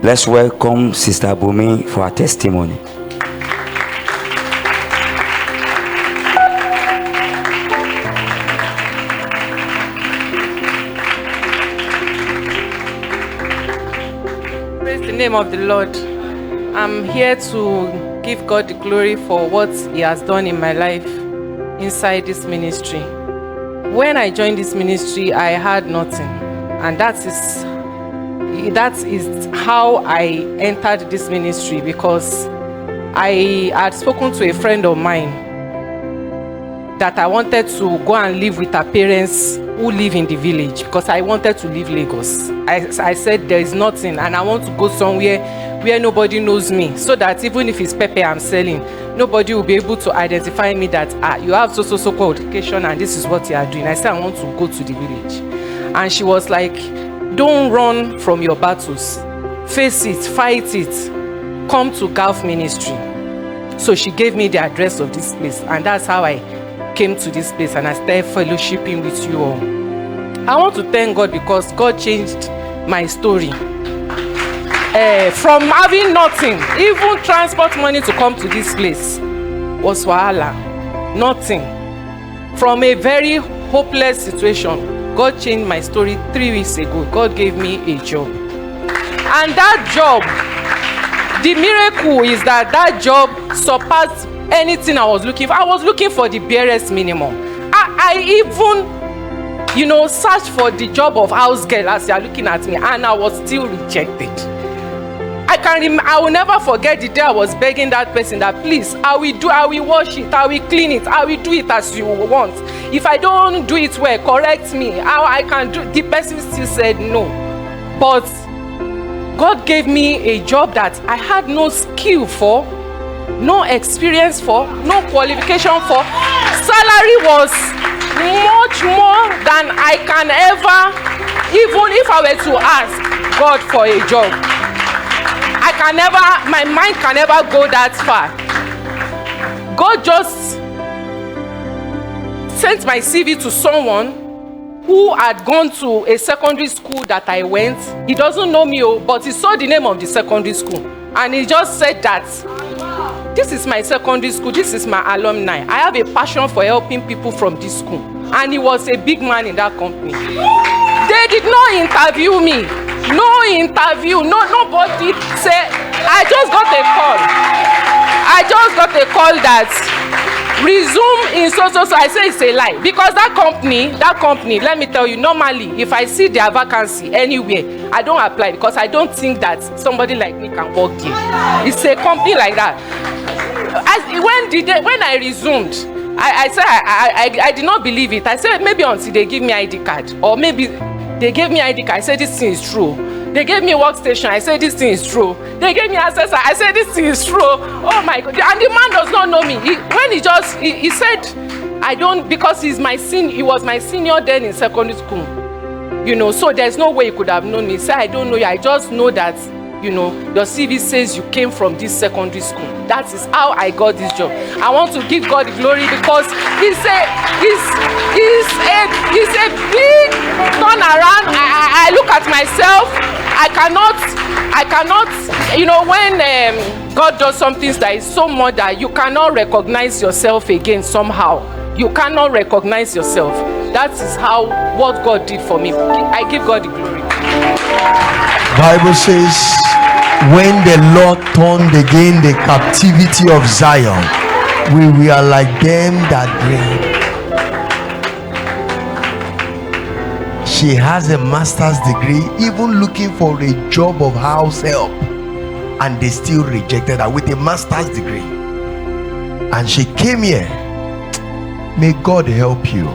Let's welcome Sister Bumi for her testimony. Praise the name of the Lord. I'm here to give God the glory for what He has done in my life inside this ministry. When I joined this ministry, I had nothing, and that is how I entered this ministry, because I had spoken to a friend of mine that I wanted to go and live with her parents who live in the village, because I wanted to leave Lagos. I said there is nothing, and I want to go somewhere where nobody knows me, so that even if it's pepper I'm selling, nobody will be able to identify me that you have so qualification and this is what you are doing. I said I want to go to the village, and she was like, don't run from your battles, face it, fight it, come to Gulf Ministry. So she gave me the address of this place, and that's how I came to this place, and I started fellowshipping with you all. I want to thank God because God changed my story. From having nothing, even transport money to come to this place was wahala, nothing. From a very hopeless situation, God changed my story 3 weeks ago. God gave me a job, and that job, the miracle is that job surpassed anything I was looking for. I was looking for the barest minimum. I even, searched for the job of house girl as you are looking at me, and I was still rejected. I will never forget the day I was begging that person that please, I will wash it, I will clean it, I will do it as you want. If I don't do it well, correct me. How I can do. The person still said no. But God gave me a job that I had no skill for, no experience for, no qualification for. Salary was much more than I can ever, even if I were to ask God for a job. My mind can never go that far. God just sent my CV to someone who had gone to a secondary school that I went. He doesn't know me, but he saw the name of the secondary school, and he just said that this is my secondary school, this is my alumni. I have a passion for helping people from this school. And he was a big man in that company. They did not interview me. No interview. Nobody said. I just got a call that resume in so. I say it's a lie, because that company, let me tell you, normally if I see their vacancy anywhere, I don't apply, because I don't think that somebody like me can work there. It's a company like that. When I resumed, I said I did not believe it. I said maybe until they give me ID card, or maybe they gave me ID card. I said this thing is true. They gave me a workstation. I said this thing is true. They gave me access. I said this thing is true. Oh my God! And the man does not know me. He said I don't, because he was my senior then in secondary school. So there's no way he could have known me. He said I don't know you. I just know that your CV says you came from this secondary school. That is how I got this job. I want to give God the glory, because it's a big turnaround. I look at myself. I cannot, when God does something that is so much that you cannot recognize yourself again somehow. You cannot recognize yourself. That is what God did for me. I give God the glory. Bible says, when the Lord turned again the captivity of Zion, we are like them that dream. She has a master's degree, even looking for a job of house help, and they still rejected her with a master's degree. And she came here. May God help you.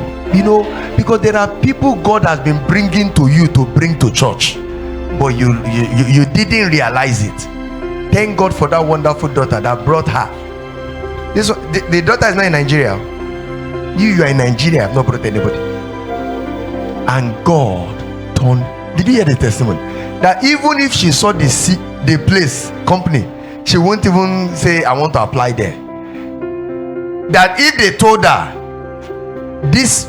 Because there are people God has been bringing to you to bring to church, but you didn't realize it. Thank God for that wonderful daughter that brought her. The daughter is not in Nigeria. You are in Nigeria. I have not brought anybody. And God turned. Did you hear the testimony? That even if she saw the place, company, she won't even say, I want to apply there. That if they told her,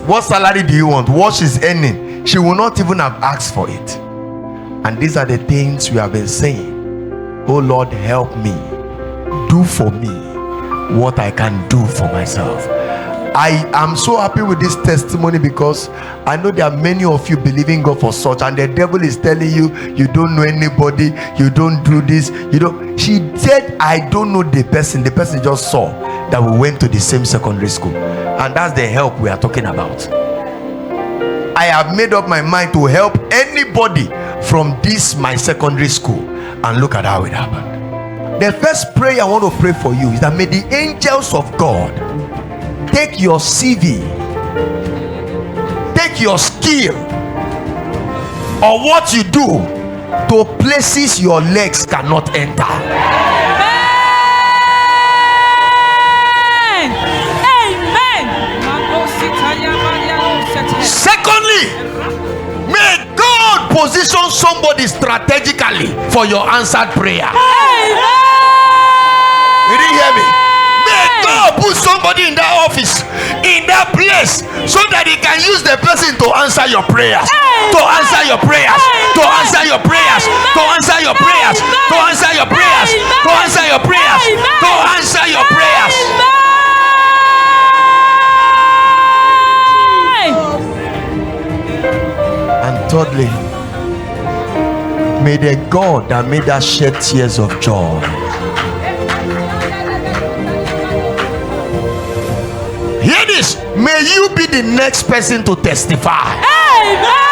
what salary do you want, what she's earning, she will not even have asked for it. And these are the things we have been saying. Oh Lord, help me. Do for me what I can do for myself. I am so happy with this testimony because I know there are many of you believing God for such, and the devil is telling you, you don't know anybody, you don't do this, you don't. She said, I don't know the person just saw that we went to the same secondary school, and that's the help we are talking about. I have made up my mind to help anybody from this my secondary school, and look at how it happened. The first prayer I want to pray for you is that may the angels of God take your CV, take your skill, or what you do to places your legs cannot enter. Secondly, may God position somebody strategically for your answered prayer. You didn't hear me? May God put somebody in that office, in that place, so that He can use the person to answer your prayers, to answer your prayers, to answer your prayers, to answer your prayers, to answer your prayers, to answer your prayers, to answer your prayers. And thirdly, may the God that made us shed tears of joy, hear this, may you be the next person to testify. Amen.